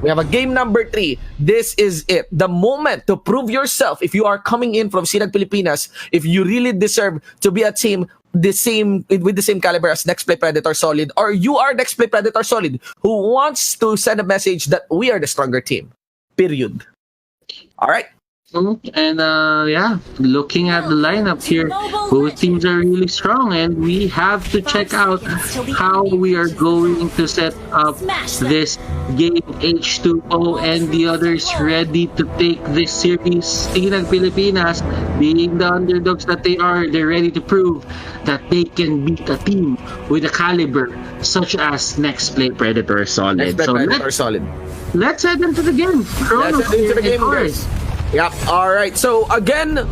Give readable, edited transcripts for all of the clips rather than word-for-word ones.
We have a game number 3. This is it. The moment to prove yourself if you are coming in from SINAG Pilipinas, if you really deserve to be a team with the same caliber as Next Play Predator Solid, or you are Next Play Predator Solid who wants to send a message that we are the stronger team. Period. All right. And yeah, looking at the lineup here, both teams are really strong, and we have to check out how we are going to set up this game. H2O and the others ready to take this series. SINAG Pilipinas, being the underdogs that they are, they're ready to prove that they can beat a team with a caliber such as Next Play Predator Solid. Next Play Predator Solid. Let's head into the game. Let's head into the game, guys. Yep. All right. So again,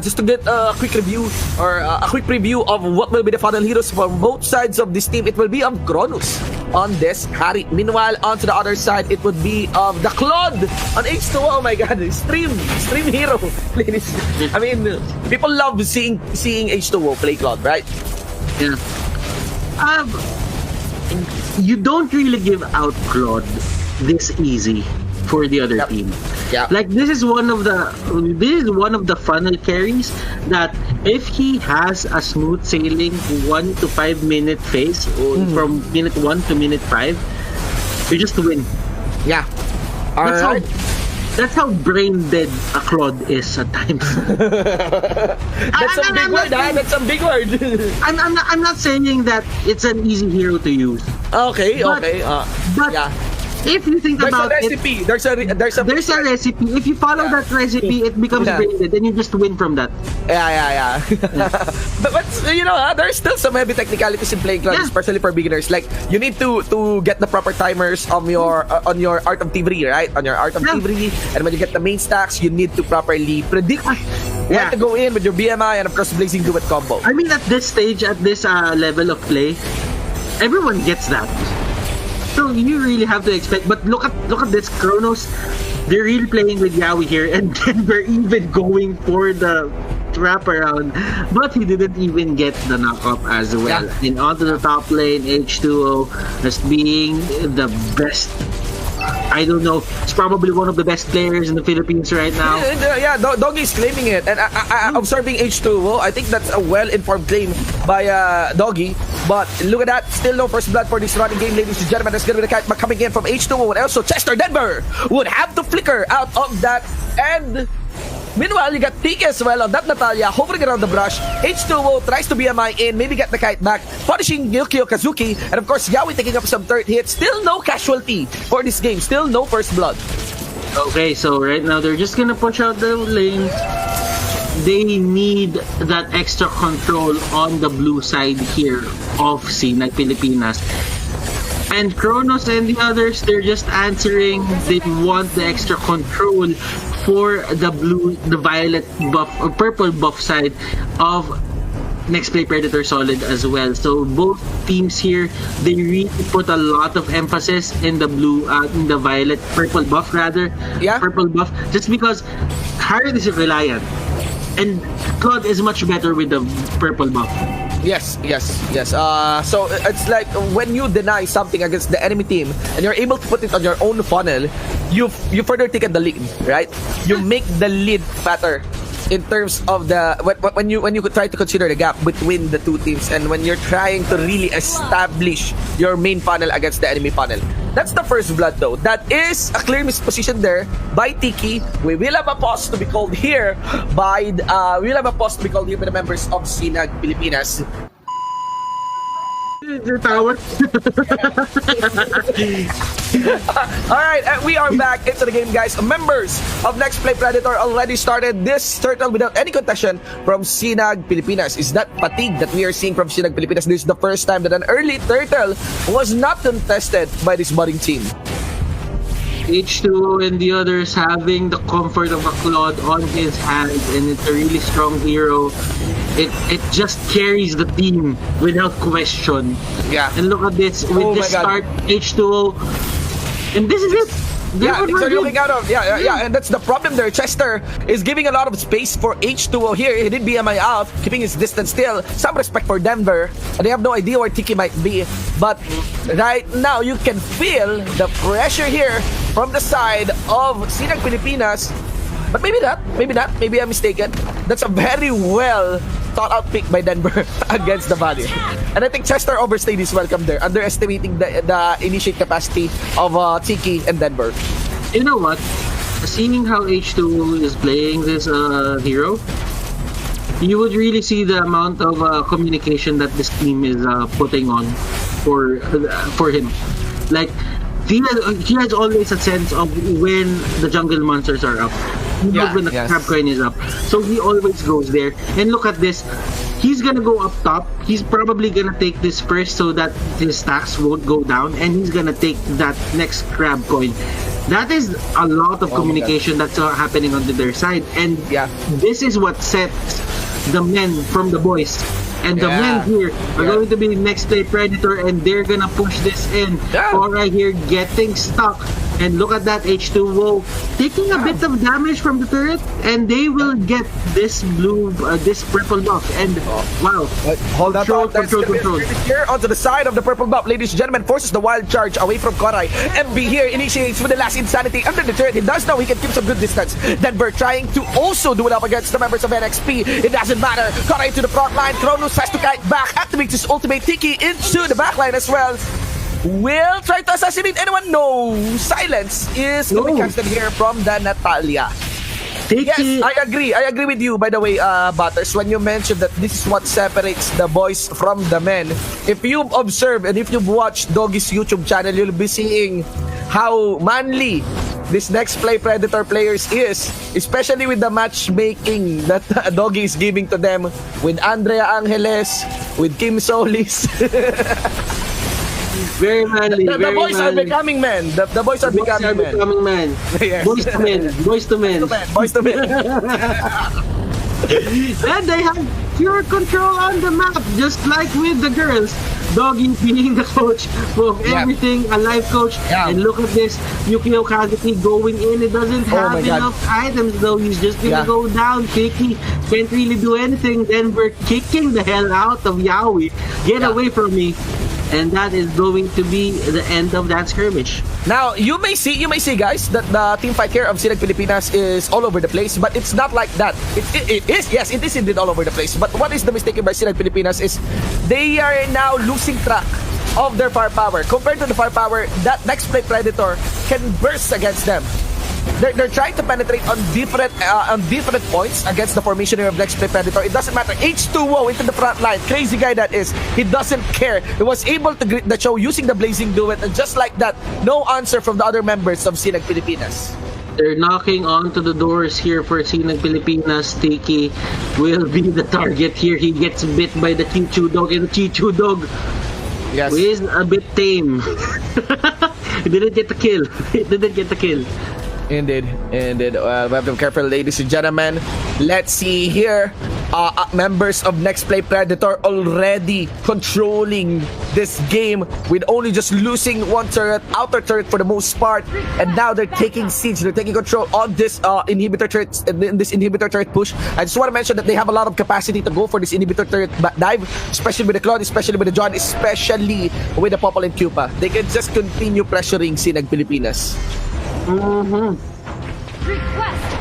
just to get a quick review or a quick preview of what will be the final heroes from both sides of this team, it will be of Cronus on this Harry. Meanwhile, onto the other side, it would be of the Claude on H2O. Oh my God, stream hero. I mean, people love seeing H2O play Claude, right? Yeah. You don't really give out Claude this easy for the other team. Yeah. Like this is one of the funnel carries that if he has a smooth sailing 1 to 5 minute phase from minute 1 to minute 5, you just win. Yeah. That's how brain dead a Claude is at times. That's some big word, huh? That's some big word. I'm not saying that it's an easy hero to use. Okay. But Yeah. If you think about it, there's a recipe. If you follow that recipe, it becomes braided, and you just win from that. Yeah. but you know, there's still some heavy technicalities in playing Claude, especially for beginners. Like you need to get the proper timers on your Art of Thievery, right? On your Art of Thievery, and when you get the main stacks, you need to properly predict when to go in with your BMI and of course Blazing Duet combo. I mean, at this stage, at this level of play, everyone gets that. So you really have to expect. But look at this Cronus. They're really playing with Yawi here, and then we're even going for the wraparound, but he didn't even get the knock-up as well. Yeah. And onto the top lane, H2O as being the best. I don't know. It's probably one of the best players in the Philippines right now. Yeah, Doggy's claiming it. And observing H2O, I think that's a well-informed claim by Doggy. But look at that. Still no first blood for this running game, ladies and gentlemen. That's going to be the kite coming in from H2O. And also Chester Denver would have to flicker out of that. And meanwhile, you got TK as well on that Natalia, hovering around the brush. H2O tries to BMI in, maybe get the kite back, punishing Yukio Kazuki, and of course, Yawi taking up some third hits. Still no casualty for this game, still no first blood. Okay, so right now, they're just gonna push out the lane. They need that extra control on the blue side here of SINAG Pilipinas. And Cronus and the others, they're just answering. They want the extra control for the violet buff or purple buff side of Next Play Predator Solid as well. So both teams here, they really put a lot of emphasis in the purple buff rather. Yeah. Purple buff, just because Harry is reliant, and Claude is much better with the purple buff. Yes. So it's like when you deny something against the enemy team and you're able to put it on your own funnel, you further thicken the lead, right? You make the lead fatter in terms of the when you try to consider the gap between the two teams and when you're trying to really establish your main funnel against the enemy funnel. That's the first blood though. That is a clear misposition there by Tiki. We will have a pause to be called here by the members of SINAG Pilipinas. Alright, we are back into the game, guys. Members of Next Play Predator already started this turtle without any contention from SINAG Pilipinas. Is that fatigue that we are seeing from SINAG Pilipinas? This is the first time that an early turtle was not contested by this budding team. H2O and the others having the comfort of a Claude on his hands, and it's a really strong hero. It just carries the team without question. Yeah. And look at this with this start, H2O, and this is it. Yeah, things are looking out of. Yeah, and that's the problem there. Chester is giving a lot of space for H2O here. He did BMI out, keeping his distance still. Some respect for Denver. And they have no idea where Tiki might be. But right now, you can feel the pressure here from the side of SINAG Pilipinas. But maybe not. Maybe I'm mistaken. That's a very well thought out pick by Denver against the Valley. And I think Chester overstayed his welcome there, underestimating the initiate capacity of Tiki and Denver. You know what? Seeing how H2 is playing this hero, you would really see the amount of communication that this team is putting on for him. Like, he has always a sense of when the jungle monsters are up. He knows when the crab coin is up. So he always goes there. And look at this. He's gonna go up top. He's probably gonna take this first so that his stacks won't go down. And he's gonna take that next crab coin. That is a lot of communication that's happening on their side. And this is what sets the men from the boys. And the men here are going to be next play Predator, and they're gonna push this in. Cora here getting stuck. And look at that H2O taking a bit of damage from the turret, and they will get this blue, this purple buff. And wow, hold that thought. Control. Here onto the side of the purple buff, ladies and gentlemen, forces the wild charge away from Korai. MB here initiates with the last insanity under the turret. He does know he can keep some good distance. Denver trying to also do it up against the members of NXP. It doesn't matter. Korai to the front line. Kronos has to kite back, activates his ultimate. Tiki into the back line as well. Will try to assassinate anyone? No. Silence is going to be casted here from the Natalia. Yes, I agree with you, by the way, Butters, when you mentioned that this is what separates the boys from the men. If you've observed and if you've watched Doggy's YouTube channel, you'll be seeing how manly this next play Predator players is, especially with the matchmaking that Doggy is giving to them with Andrea Angeles, with Kim Solis. Very manly. The boys are becoming men. The boys are becoming men. Yes. Boys to men. Boys to men. And they have pure control on the map, just like with the girls. Doggy being the coach of everything, a life coach. And look at this, Yukio Kazuki going in. It doesn't have enough items though. He's just gonna go down. Kiki can't really do anything. Then we're kicking the hell out of Yaoi. Get away from me. And that is going to be the end of that skirmish. Now, you may see, guys, that the team fight here of SINAG Pilipinas is all over the place, but it's not like that. It is indeed all over the place. But what is the mistake by SINAG Pilipinas is they are now losing track of their firepower. Compared to the firepower, that next play Predator can burst against them. They're trying to penetrate on different points against the formation of next play Predator. It doesn't matter. H2O into the front line. Crazy guy that is. He doesn't care. He was able to greet the show using the Blazing Duet, and just like that, no answer from the other members of SINAG Pilipinas. They're knocking onto the doors here for SINAG Pilipinas. Tiki will be the target here. He gets bit by the Chichu dog, and the Chichu dog is a bit tame. He didn't get the kill. Indeed. We have to be careful, ladies and gentlemen. Let's see here. Members of Next Play Predator already controlling this game with only just losing one turret, outer turret for the most part, and now they're taking siege. They're taking control on this inhibitor turret, in this inhibitor turret push. I just want to mention that they have a lot of capacity to go for this inhibitor turret dive, especially with the Claude, especially with the John, especially with the Popol and Cupa. They can just continue pressuring SINAG Pilipinas.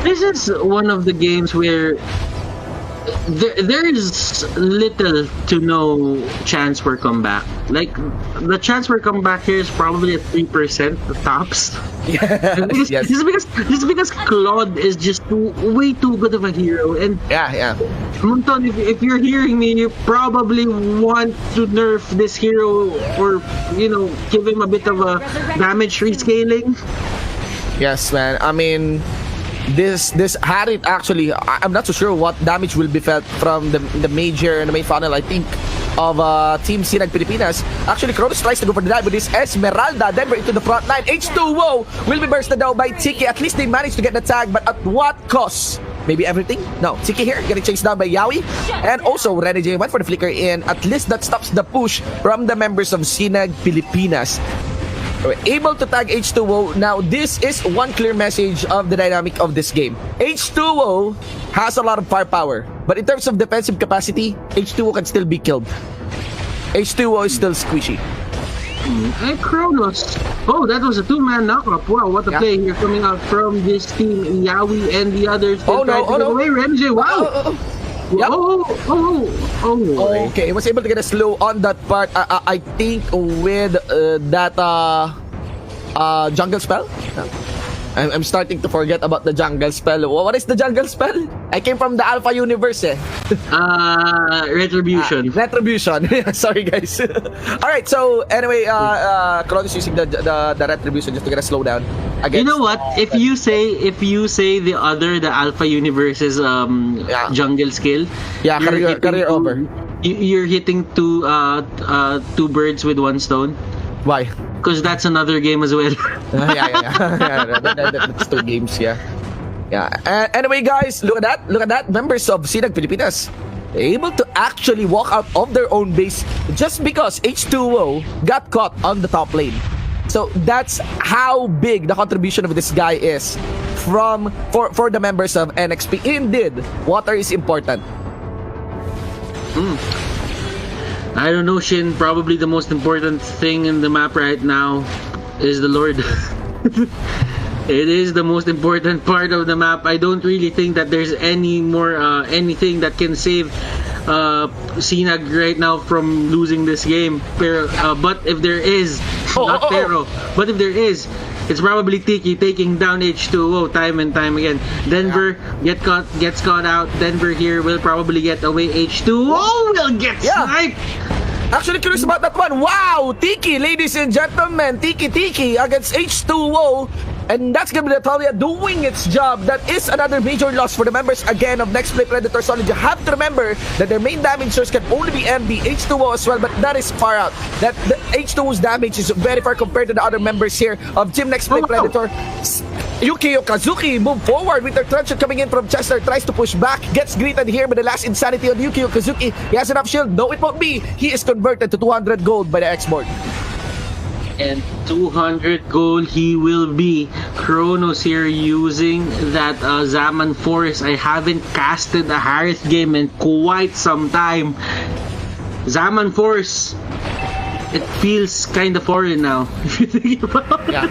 This is one of the games where there is little to no chance for comeback. Like, the chance for comeback here is probably at 3% tops. This is because Claude is just way too good of a hero. And Munton, if you're hearing me, you probably want to nerf this hero, or give him a bit of a damage rescaling. Yes, man. I mean, this Harit actually, I'm not so sure what damage will be felt from the major and the main funnel, I think, of Team SINAG Pilipinas. Actually, Kronos tries to go for the dive with this Esmeralda. Denver into the front line. H2O will be bursted down by Tiki. At least they managed to get the tag, but at what cost? Maybe everything? No. Tiki here getting chased down by Yaoi. And also, Rene J went for the flicker in. At least that stops the push from the members of SINAG Pilipinas. We're able to tag H2O. Now, this is one clear message of the dynamic of this game. H2O has a lot of firepower, but in terms of defensive capacity, H2O can still be killed. H2O is still squishy. And Kronos. Oh, that was a two-man knockup. Wow, what a play here coming out from this team. Yawi and the others. Oh no, oh no. Away, Remje. Wow. Yep. Oh. Okay, he was able to get a slow on that part. I think with that jungle spell. I'm starting to forget about the jungle spell. What is the jungle spell? I came from the Alpha universe. Retribution. Retribution. Sorry, guys. All right. So anyway, Kronos using the retribution just to get a slowdown. You know what? If you say the Alpha universe's jungle skill, career over. You're hitting two birds with one stone. Why? Because that's another game as well. That's 2 games, yeah. Anyway, guys, look at that. Members of SINAG Pilipinas able to actually walk out of their own base just because H2O got caught on the top lane. So that's how big the contribution of this guy is for the members of NXP. Indeed, water is important. I don't know, Shin. Probably the most important thing in the map right now is the Lord. It is the most important part of the map. I don't really think that there's any more anything that can save SINAG right now from losing this game. But if there is, but if there is, it's probably Tiki taking down H2O time and time again. Denver gets caught out. Denver here will probably get away. H2O will get sniped. Actually curious about that one. Wow, Tiki, ladies and gentlemen, Tiki against H2O. And that's gonna be Natalia doing its job. That is another major loss for the members again of Next Play Predator Solid. You have to remember that their main damage source can only be MB, H2O as well, but that is far out. That the H2O's damage is very far compared to the other members here of Team Next Play Predator. Yukio Kazuki move forward with their truncheon coming in from Chester, tries to push back, gets greeted here by the last insanity on Yukio Kazuki. He has enough shield. No, it won't be. He is converted to 200 gold by the export. And 200 gold he will be. Kronos here using that Zaman Force. I haven't casted a Harith game in quite some time. Zaman Force, it feels kind of foreign now. If you think about it.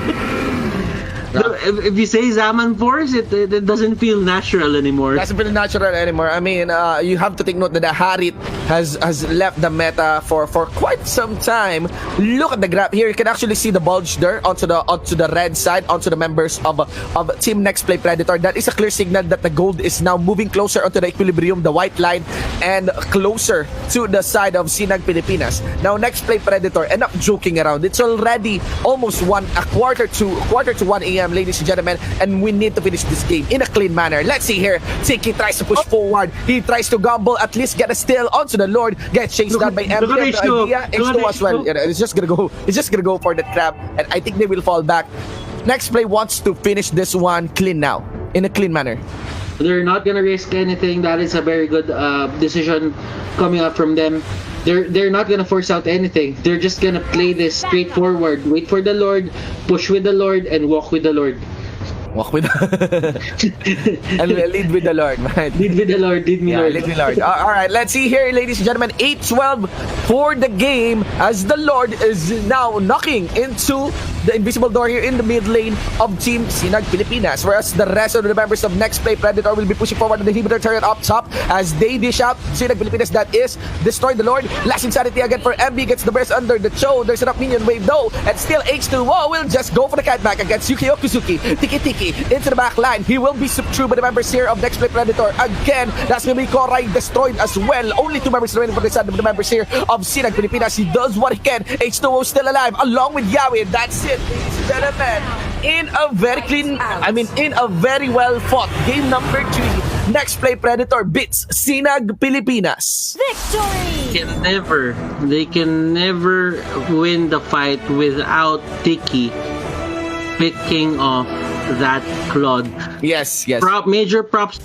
If you say Zaman Force, it doesn't feel natural anymore. Doesn't feel natural anymore. I mean, you have to take note that the Harith has left the meta for quite some time. Look at the graph here. You can actually see the bulge there onto the red side, onto the members of Team Next Play Predator. That is a clear signal that the gold is now moving closer onto the equilibrium, the white line, and closer to the side of SINAG Pilipinas. Now, Next Play Predator, enough joking around. It's already almost a quarter to 1 a.m. ladies and gentlemen, and we need to finish this game in a clean manner. Let's see here. Tiki tries to push forward. He tries to gamble, at least get a steal onto the Lord. Gets chased down by MBLL. H2 as well. It's just gonna go for the trap, and I think they will fall back. Next Play wants to finish this one clean now, in a clean manner. They're not gonna risk anything. That is a very good decision coming up from them. They're not gonna force out anything. They're just gonna play this straightforward. Wait for the Lord, push with the Lord, and walk with the Lord. Walk with and lead with the Lord, right? Lead with the Lord, lead me Lord. Lead me Lord. All right, let's see here, ladies and gentlemen. 8-12 for the game as the Lord is now knocking into the invisible door here in the mid lane of Team SINAG Pilipinas, whereas the rest of the members of Next Play Predator will be pushing forward the inhibitor turret up top as they dish out SINAG Pilipinas. That is destroy the Lord. Last insanity again for MB, gets the burst under the Cho. There's enough minion wave though, and still H2O will just go for the catback against Yukio Kuzuki. Tiki into the back line. He will be subdued by the members here of Next Play Predator. Again, that's going to be Korai destroyed as well. Only 2 members remaining for the side of the members here of SINAG Pilipinas. He does what he can. H2O still alive along with Yawi. That's it, ladies and gentlemen. In a very clean, in a very well fought game number 3, Next Play Predator beats SINAG Pilipinas. Victory! They can never win the fight without Tiki picking off that Claude. Yes. Major props